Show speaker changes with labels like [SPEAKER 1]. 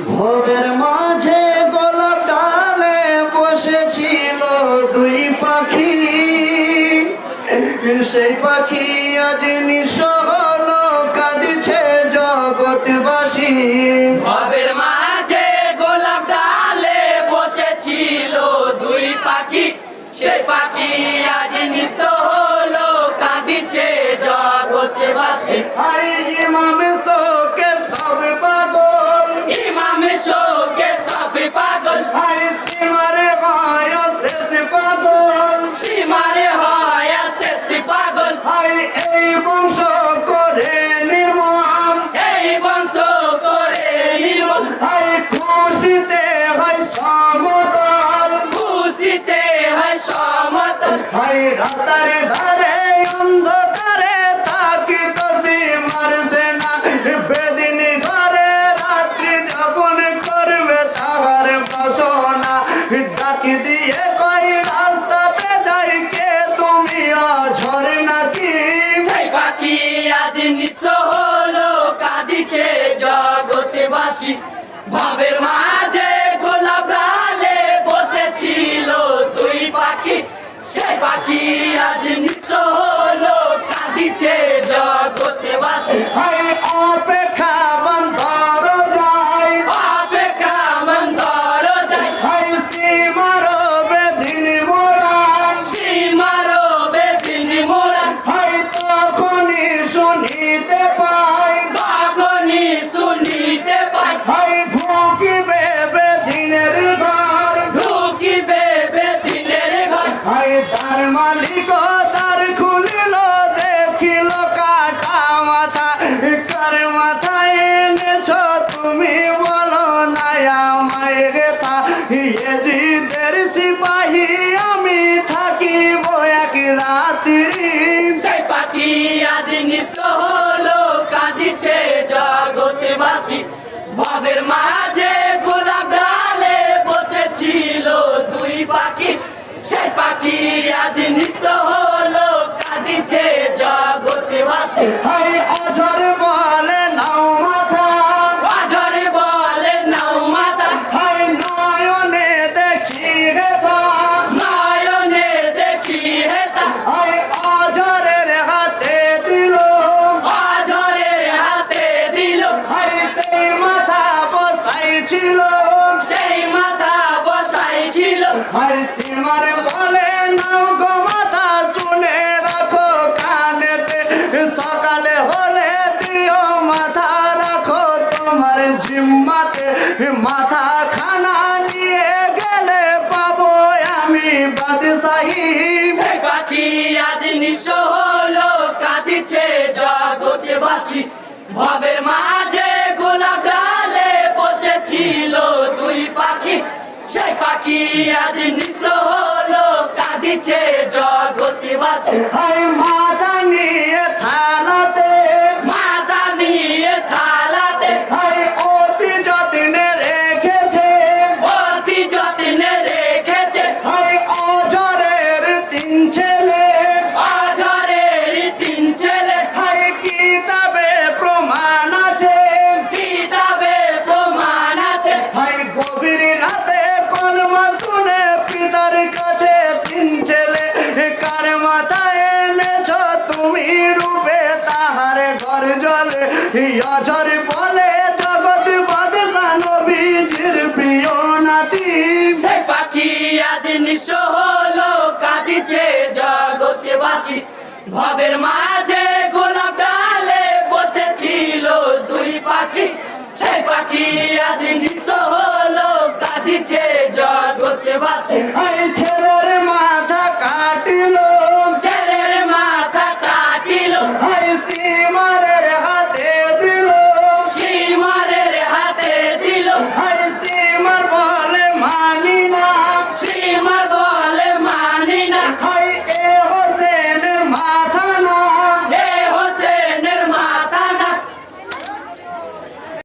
[SPEAKER 1] ভোরের মাঝে গোলাপ ডালে বসেছিল দুই পাখি, সেই পাখি আজ নিঃস্ব হলো, কাঁদিছে জগৎবাসী।
[SPEAKER 2] ভবের মাঝে গোলাপ ডালে বসেছিল দুই পাখি, সেই পাখি আজ নিঃস্ব হলো, কাঁদিছে জগৎবাসী।
[SPEAKER 1] ইমাম শোকে সব পাগল,
[SPEAKER 2] ইমাম শোকে সব পাগল,
[SPEAKER 1] সীমারে হয় শেষ পাগল,
[SPEAKER 2] সীমারে হয় শেষ পাগল।
[SPEAKER 1] এই বংশ করে নির্মম,
[SPEAKER 2] এই বংশ করে নির্মম,
[SPEAKER 1] খুশিতে হয় সমতল,
[SPEAKER 2] খুশিতে হয় সমতল।
[SPEAKER 1] রাতার ধারে অন্ধকারে থাকি তো সীমার সেনা, বেদিন ঘরে রাত্রি যাপন করবে তাহার বাসনা। ডাকি দিয়ে কই রাস্তাতে যাই, কে তুমি ঝরে নাকি?
[SPEAKER 2] সেই পাখি আজ নিঃস্ব হলো, কাঁদিছে জগৎবাসী। ভবের মাঝে গোলাপ ডালে বসেছিল দুই পাখি, সেই পাখি আজ নিঃস্ব হলো, কাঁদিছে জগৎবাসী।
[SPEAKER 1] অপেক্ষা বন্ধর যায়,
[SPEAKER 2] অপেক্ষা মন্দর যায়,
[SPEAKER 1] সীমার বেদিন মোরা,
[SPEAKER 2] সীমারো বেদিন মোরা।
[SPEAKER 1] তখনই শুনিতে পাই,
[SPEAKER 2] তখনই শুনিতে পাই,
[SPEAKER 1] ঢুকিবে বেদিনের ঘর,
[SPEAKER 2] ঢুকিবে বেদিনের ঘর।
[SPEAKER 1] তার মালিক দ্বার খুলিল, দেখিল কাটা মাথা। কার মাথায় এনেছ তুমি বলো না আমায় গেথা, ইয়েজিদের সিপাহী আমি থাকিব এক রাত্রি।
[SPEAKER 2] সেই পাখি আজ নিঃস্ব হলো, কাঁদিছে জগৎবাসী। ভবের মাঝে গোলাপ ডালে বসেছিল দুই পাখি, সেই পাখি আজ নিঃস্ব হলো, কাঁদিছে জগৎবাসী।
[SPEAKER 1] অঝর বলে নাও মাথা,
[SPEAKER 2] অঝরে বলে নাও মাথা,
[SPEAKER 1] নয়নে দেখি হেথা,
[SPEAKER 2] নয়নে দেখি হেতা।
[SPEAKER 1] অঝরের হাতে দিল,
[SPEAKER 2] অঝরের হাতে দিল,
[SPEAKER 1] সেই মাথা বসাইছিল।
[SPEAKER 2] সেই মাথা বসাইছিল।
[SPEAKER 1] তোমার বলে নাও গো মাথা, শুনে রাখো কানেতে, সকালে হলে দিও মাথা, রাখো তোমার জিম্মাতে। মাথা খানা নিয়ে গেলে পাবো আমি বাদশাহী।
[SPEAKER 2] সেই পাখি আজ নিঃস্ব হলো, কাঁদিছে জগৎবাসী। ভবের মাঝে গোলাপ ডালে বসেছিল দুই পাখি, সেই পাখি আজ নিঃস্ব হলো, কাঁদিছে জগৎবাসী।
[SPEAKER 1] মাথা নিয়ে থালাতে,
[SPEAKER 2] মাথা নিয়ে থালাতে,
[SPEAKER 1] অতি যত্নে রেখেছে,
[SPEAKER 2] অতি যত্নে রেখেছে।
[SPEAKER 1] অজরের তিন ছেলে,
[SPEAKER 2] অঝরের তিন ছেলে,
[SPEAKER 1] কিতাবে প্রমাণ আছে,
[SPEAKER 2] কিতাবে প্রমাণ আছে।
[SPEAKER 1] গভীর রাতে কলমা শুনে পিতার কাছে তিন ছেলে, কার মাথায় এনেছ তুমি রূপে তাহার ঘর জলে। অজর বলে জগৎ বাদশা নবীজির প্রিয় নাতি।
[SPEAKER 2] সেই পাখি আজ নিঃস্ব